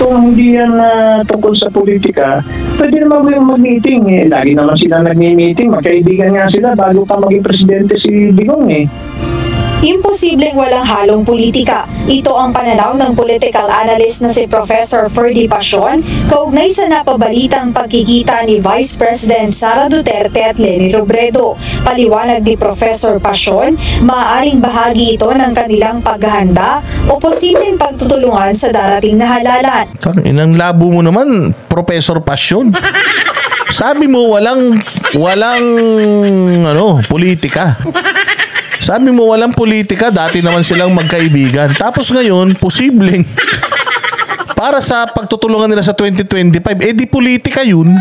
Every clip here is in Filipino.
kung hindi yan tungkol sa politika, pwede naman yung mag-meeting. Lagi naman sila nag-meeting. Magkaibigan nga sila bago pa maging presidente si Digong Imposibleng walang halong politika. Ito ang pananaw ng political analyst na si Professor Ferdy Pasion kaugnay sa napabalitang pagkikita ni Vice President Sara Duterte at Leni Robredo. Paliwanag ni Professor Pasion, maaaring bahagi ito ng kanilang paghahanda o posibleng pagtutulungan sa darating na halalan. Inang labo mo naman, Professor Pasion. Sabi mo walang politika. Sabi mo walang politika, dati naman silang magkaibigan. Tapos ngayon, posibleng para sa pagtutulungan nila sa 2025, di politika yun.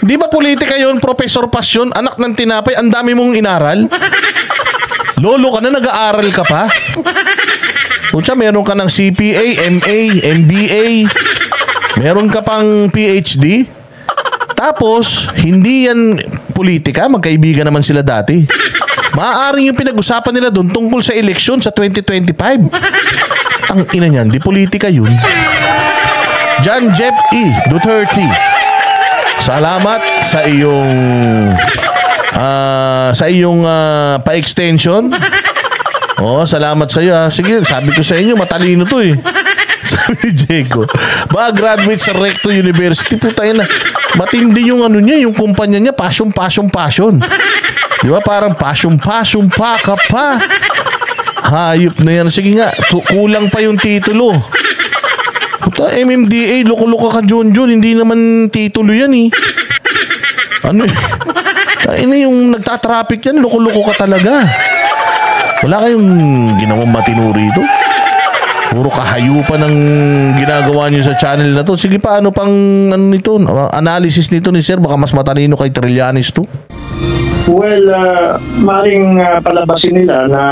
Di ba politika yun, Professor Pasion? Anak ng tinapay, ang dami mong inaral. Lolo ka na, nag-aaral ka pa. Kutsa, meron ka ng CPA, MA, MBA. Meron ka pang PhD. Tapos, hindi yan politika. Magkaibigan naman sila dati. Maaaring yung pinag-usapan nila doon tungkol sa eleksyon sa 2025. Ang ina niyan, di politika yun. John Jeff E. Duterte, salamat sa iyong pa-extension. Salamat sa iyo. Sige, sabi ko sa inyo, matalino to Sabi ni Diego, graduate sa Recto University, putay na. Matindi yung yung kumpanya niya, passion. Di ba parang passion pa ka pa. Hayop na yan. Sige nga, kulang pa yung titulo. Puta, MMDA, loko-loko ka John, hindi naman titulo yan yung nagtatraffic yan, loko-loko ka talaga. Wala kayong ginawang matino rito? Puro kahayupan ang ginagawa niyo sa channel na to. Sige pa, ano pang analysis nito ni Sir? Baka mas matalino kay Trillanes to. Well, maring palabasin nila na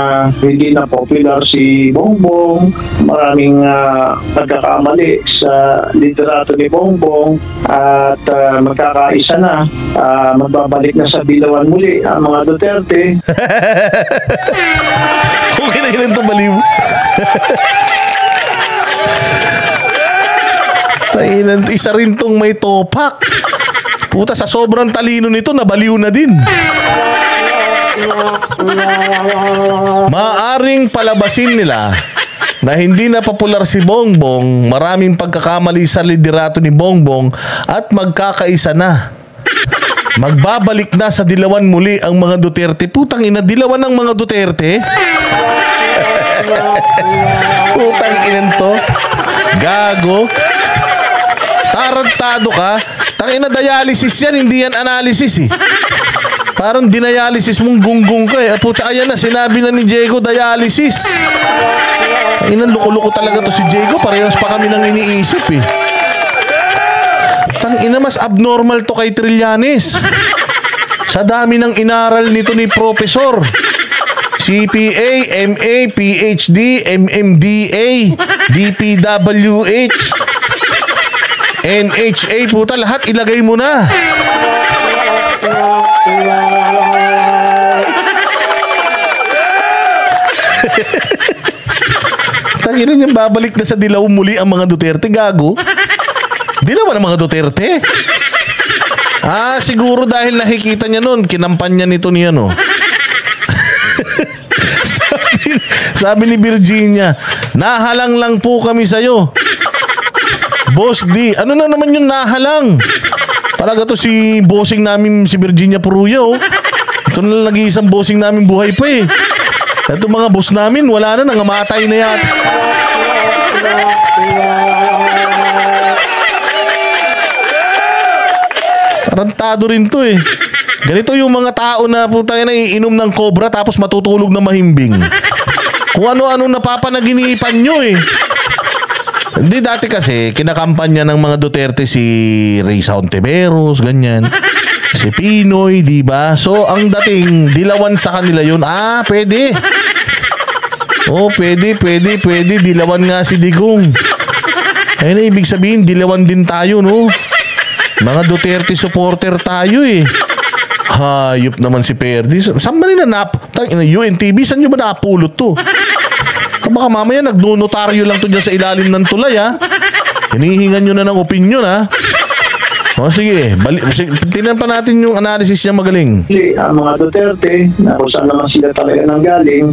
hindi na popular si Bongbong. Maraming pagkakamali sa liderato ni Bongbong at magkakaisa na. Magbabalik na sa dilawan muli ang mga Duterte. Okay na yun ito, baliw. Isa rin tong may topak. Puta, sa sobrang talino nito, nabaliw na din. Maaring palabasin nila na hindi na popular si Bongbong, maraming pagkakamali sa liderato ni Bongbong at magkakaisa na. Magbabalik na sa dilawan muli ang mga Duterte. Putang ina, dilawan ng mga Duterte? Putang ina to. Gago. Tarantado ka. Tangina, dialysis yan, hindi yan analysis Parang dinialysis mong gunggong ka Puta, ayan na, sinabi na ni Diego dialysis. Tangina, loko-loko talaga to si Diego. Parehas pa kami nang iniisip Tangina, mas abnormal to kay Trillanes. Sa dami ng inaral nito ni Professor. CPA, MA, PhD, MMDA, DPWH, NHA, puta, lahat ilagay mo na. Tangina niyan, babalik na sa dilaw muli ang mga Duterte, gago. Di naman ang mga Duterte. Siguro dahil nakikita niya noon, kinampanya nito niya, sabi ni Virginia, nahalang lang po kami sa'yo. Boss D, ano na naman yung nahalang? Talaga to si bossing namin, si Virginia Puruya Ito na nag-iisang bossing namin buhay pa Ito mga boss namin, wala na, nangamatay na yan. Tarantado rin to Ganito yung mga tao na putang ina iinom ng cobra tapos matutulog na mahimbing. Kung ano-ano napapanaginipan nyo Hindi, dati kasi kinakampanya ng mga Duterte si Risa Hontiveros, ganyan. Si Pinoy, di ba? So, ang dating dilawan sa kanila yun. Pwede. Pwede. Dilawan nga si Digong. Ayun ibig sabihin, dilawan din tayo, Mga Duterte supporter tayo Hayop naman si Perdi. Saan ba nila UNTV, saan nyo ba nakapulot to? Baka mamaya nagnonotaryo lang to dyan sa ilalim ng tulay, ha? Hinihingan nyo na ng opinion, ha? O sige, tingnan pa natin yung analysis niya magaling. Ang mga Duterte, na kung saan naman sila talaga nanggaling.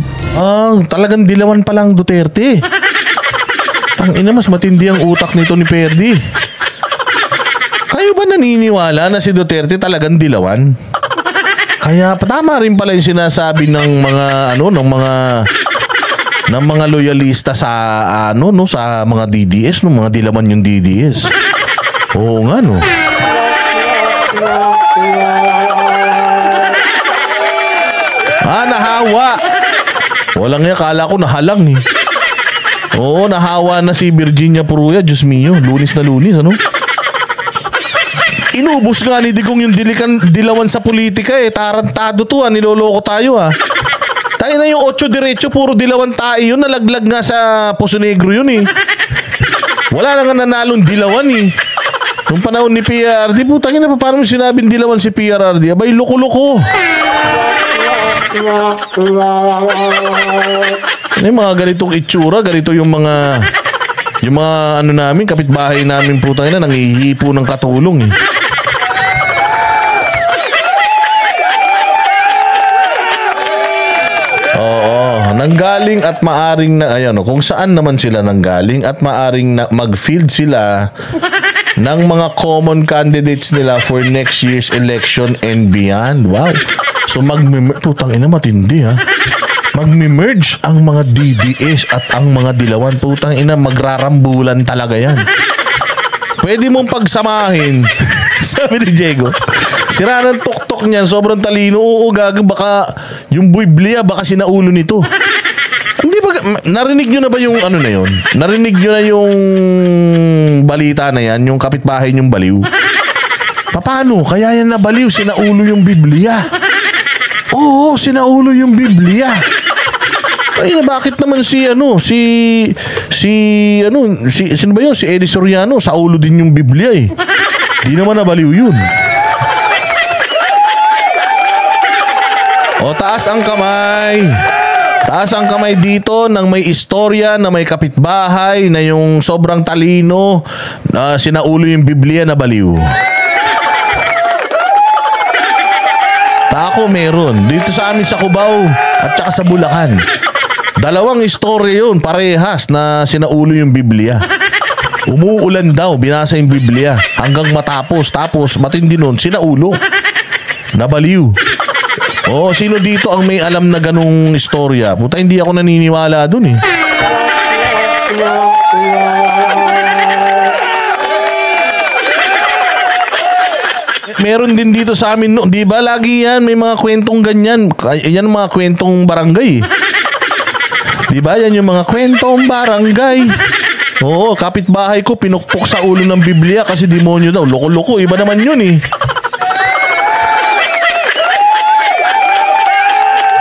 Talagang dilawan pa lang Duterte. Tangina, mas matindi ang utak nito ni Perdi. Kayo ba naniniwala na si Duterte talagang dilawan? Kaya tama rin pala yung sinasabi ng mga loyalista sa sa mga DDS, mga dilaman yung DDS. Oo nga, no. Nahawa. Walang niya, kala ko nahalang eh. Oo, nahawa na si Virginia Puruya. Diyos mio, lunis na lunis, ano? Inubos nga ni Digong yung dilawan sa politika eh. Tarantado to, niloloko tayo Tayo na yung 8 diretso, puro dilawan tayo yun. Nalaglag nga sa Poso Negro yun eh. Wala na nga nanalong dilawan eh. Nung panahon ni PRRD, putangin na pa, paano sinabing dilawan si PRRD? Abay, loko-loko. Yung mga ganitong itsura, ganito yung mga namin, kapitbahay namin, putangin na, nangihipo ng katulong eh. Nanggaling at maaring kung saan naman sila nanggaling at maaring mag-field sila ng mga common candidates nila for next year's election and beyond. Wow. So putang ina, matindi magme-merge ang mga DDS at ang mga dilawan. Putang ina, magrarambulan talaga yan. Pwede mong pagsamahin. Sabi ni Diego, sira ng tuktok niyan, sobrang talino. Oo, baka yung Biblia, baka sinaulo nito. Hindi ba, narinig nyo na ba yung na yun? Narinig nyo na yung balita na yan, yung kapitbahay nyong baliw? Paano? Kaya yan na baliw, sinaulo yung Biblia. Oo, sinaulo yung Biblia. Ay, bakit naman sino ba yun? Si Eddie Soriano, sa ulo din yung Biblia eh. Di naman nabaliw yun. O, taas ang kamay. Taas ang kamay dito ng may istorya, na may kapitbahay, na yung sobrang talino, sinaulo yung Biblia na baliw. Ako meron. Dito sa amin sa Cubao at saka sa Bulacan. Dalawang istorya yun, parehas, na sinaulo yung Biblia. Umuulan daw, binasa yung Biblia hanggang matapos. Tapos matindi nun, sinaulo. Nabaliw. Sino dito ang may alam na ganung istorya? Puta, hindi ako naniniwala dun eh. Meron din dito sa amin, no? Di ba lagi yan, may mga kwentong ganyan. Yan mga kwentong barangay. Di ba yan yung mga kwentong barangay? Oo, kapitbahay ko pinukpok sa ulo ng Biblia kasi demonyo daw. Loko-loko, iba naman yun eh.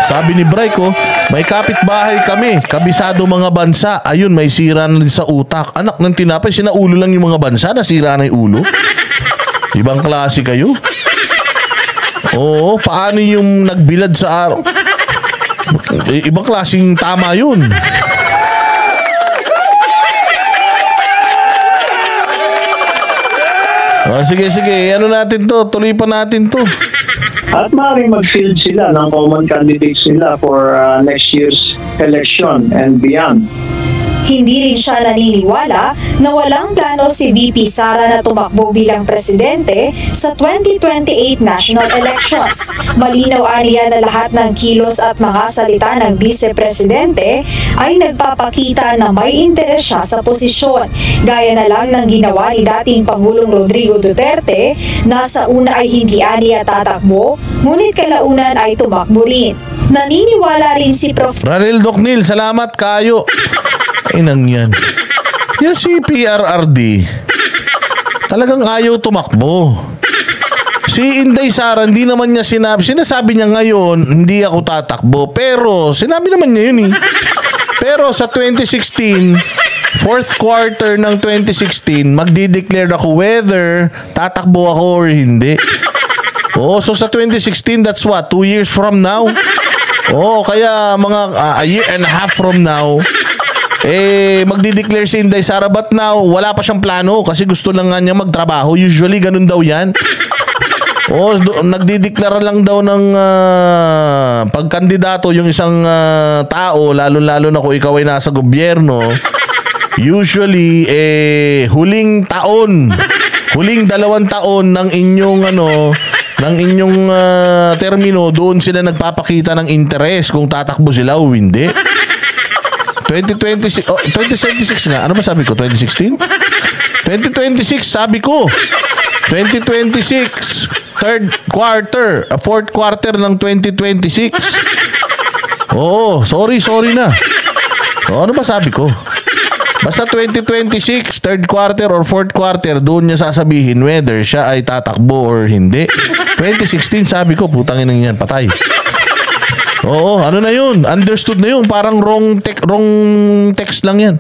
Sabi ni Bray ko, may kapitbahay kami, kabisado mga bansa. Ayun, may sira na din sa utak. Anak ng tinapay, sinaulo lang yung mga bansa, nasira na yung ulo. Ibang klase kayo? Oo, paano yung nagbilad sa araw? Ibang klaseng tama yun. Sige, ano natin to? Tuloy pa natin to. At maaaring mag-field sila ng common candidates nila for next year's election and beyond. Hindi rin siya naniniwala na walang plano si VP Sara na tumakbo bilang presidente sa 2028 national elections. Malinaw aniya na lahat ng kilos at mga salita ng vice-presidente ay nagpapakita na may interes siya sa posisyon. Gaya na lang ng ginawa ni dating Pangulong Rodrigo Duterte na sa una ay hindi aniya tatakbo, ngunit kalaunan ay tumakbo rin. Naniniwala rin si Prof. Ranel Docnil, salamat kayo. Inang yan. Yan si PRRD talagang ayaw tumakbo. Si Inday Sara, hindi naman niya sinasabi niya ngayon, hindi ako tatakbo. Pero, sinabi naman niya yun eh. Pero sa 2016, fourth quarter ng 2016, magdi-declare ako whether tatakbo ako or hindi. So sa 2016, that's what? 2 years from now? Kaya mga a year and a half from now, magdi-declare si Inday Sara, but now wala pa siyang plano kasi gusto lang nga niya magtrabaho. Usually ganun daw yan. Nagdideklara lang daw ng pagkandidato yung isang tao, lalo-lalo na kung ikaw ay nasa gobyerno. Usually huling 2 taon ng inyong termino, doon sila nagpapakita ng interes kung tatakbo sila o hindi. 2026 nga. Ano ba sabi ko? 2016? 2026 sabi ko. 2026 fourth quarter ng 2026. Sorry na. Ano ba sabi ko? Basta 2026, third quarter or fourth quarter, doon niya sasabihin whether siya ay tatakbo or hindi. 2016 sabi ko, putangin ng yan, patay. Ano na yun? Understood na yun. Parang wrong text lang yan.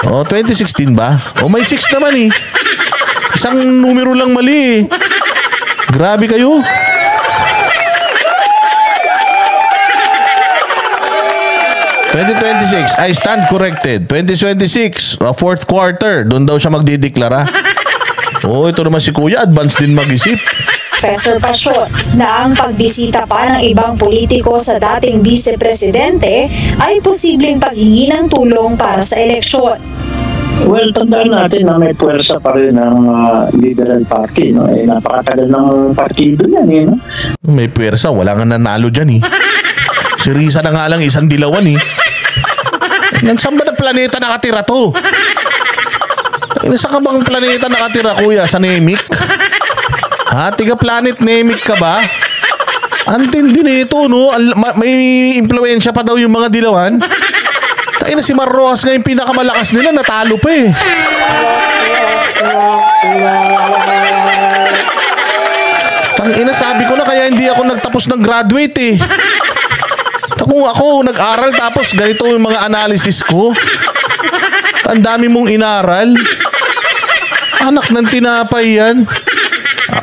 2016 ba? May 6 naman eh. Isang numero lang mali eh. Grabe kayo. I stand corrected. 2026, fourth quarter, doon daw siya magdideklara. Ito naman si Kuya, advance din mag-isip. Professor Passion na ang pagbisita pa ng ibang politiko sa dating vice-presidente ay posibleng paghingi ng tulong para sa eleksyon. Well, tandaan natin na may puwersa pa rin ang Liberal Party. Napakatagal ng partido yan. No? May puwersa, wala nga nanalo dyan eh. Si Risa na nga lang isang dilawan eh. Saan ba na planeta nakatira to? Saan ka bang planeta nakatira, Kuya? Sa Nemic? Tiga planet Nemic ka ba? Antindi nito, no? May impluensya pa daw yung mga dilawan. Na si Mar Rojas nga yung pinakamalakas nila, natalo pa eh. Sabi ko na kaya hindi ako nagtapos ng graduate eh. Kung ako nag-aral tapos ganito yung mga analysis ko, ang dami mong inaral. Anak ng tinapay yan.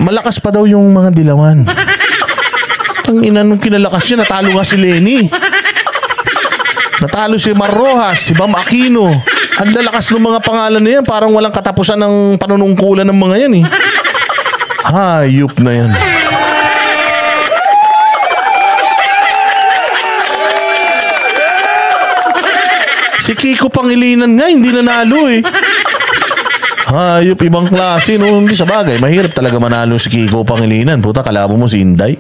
Malakas pa daw yung mga dilawan. Nung kinalakas niya, natalo nga si Lenny. Natalo si Mar Rojas, si Bam Aquino. Ang lalakas ng mga pangalan na yan. Parang walang katapusan ng panunungkulan ng mga yan eh. Hayop na yan. Si Kiko Pangilinan nga, hindi nanalo eh. Hayop, ibang klase, no? Hindi sa bagay. Mahirap talaga manalo si Kiko Pangilinan. Puta, kalabo mo si Inday.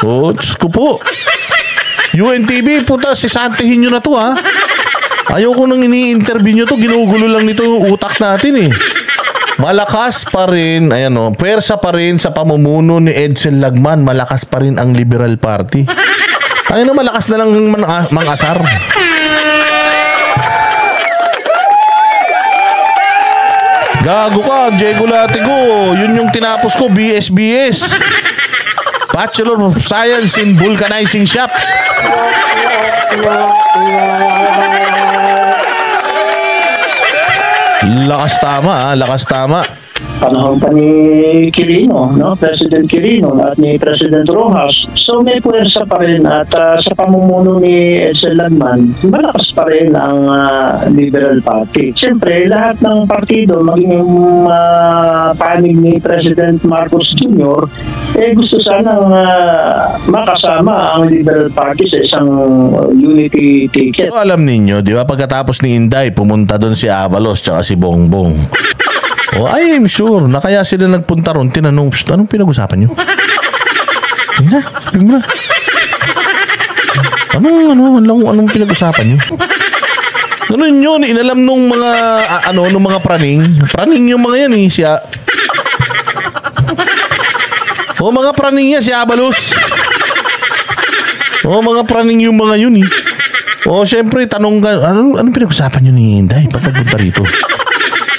Diyos ko po. UNTV, puta, sisantihin nyo na to, ha? Ayoko nang ini-interview nyo to. Ginugulo lang nito yung utak natin, eh. Malakas pa rin, ayan o, pwersa pa rin sa pamumuno ni Edsel Lagman. Malakas pa rin ang Liberal Party. Ay na, malakas na lang mang-asar. Gago ka, Diego Latigo. Yun yung tinapos ko, BSBS. Bachelor of Science in Vulcanizing Shop. Lakas tama, lakas tama. Panahon pa ni Quirino, no? President Quirino at ni President Rojas. So may puwersa pa rin at sa pamumuno ni Edsel Lagman, malakas pa rin ang Liberal Party. Siyempre, lahat ng partido, maging yung panig ni President Marcos Jr., gusto sanang makasama ang Liberal Party sa isang unity ticket. So, alam ninyo, di ba, pagkatapos ni Inday, pumunta doon si Avalos tsaka si Bongbong. I am sure na kaya sila nagpunta ron, tinanong, anong pinag-usapan nyo? Anong pinag-usapan nyo? Ganun yun, inalam nung mga, nung mga praning. Praning yung mga yan eh, siya. Mga praning niya, si Avalos. Mga praning yung mga yun eh. Siyempre, tanong ka, anong pinag-usapan nyo ni Inday? Ba't nagpunta rito?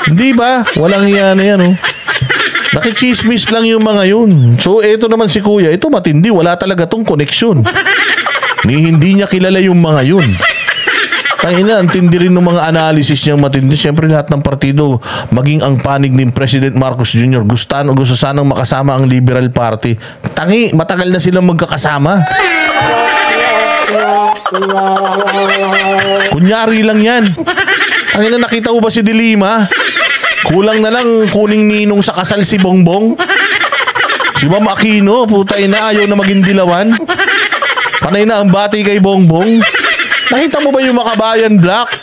Hindi ba? Walang yan na yan, oh. Nakichismis lang yung mga yun. So, eto naman si Kuya. Ito matindi. Wala talaga tong koneksyon. Hindi niya kilala yung mga yun. Tangina, ang tindi rin ng mga analysis niyang matindi. Siyempre lahat ng partido, maging ang panig ni President Marcos Jr. Gusto sanang makasama ang Liberal Party. Tangi, matagal na silang magkakasama. Kunyari lang yan. Tangina, nakita mo ba si Dilima? Kulang na lang kuning ninong sa kasal si Bongbong. Si Ma'am Aquino, puta ina, ayaw na maging dilawan. Panay na ang bati kay Bongbong. Nakita mo ba yung Makabayan Black?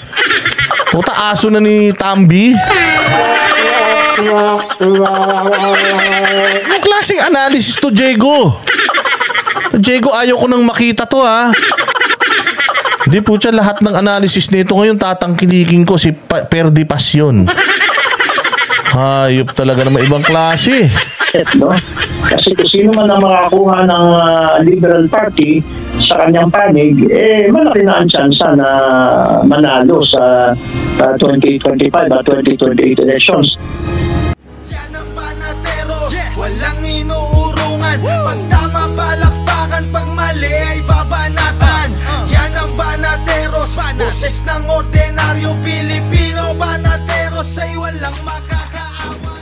Puta, aso na ni Tambi. Anong klaseng analysis to, Diego? Diego, ayaw ko nang makita to, ha? Hindi po siya lahat ng analysis nito ngayon tatangkilikin ko si Perdi Pasyon. Hayop talaga naman ibang klase. No? Kasi kung sino man ang makakuha ng Liberal Party sa kanyang panig, malaki na ang tsansa na manalo sa 2025 at 2028 elections. Yan ang Banateros, walang inuurungan. Pag tama palakpakan, pag mali ay babanatan. Yan ang Banateros, boses ng ordinaryong Pilipino. Banateros ay walang makakaawa.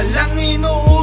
walang inuurungan.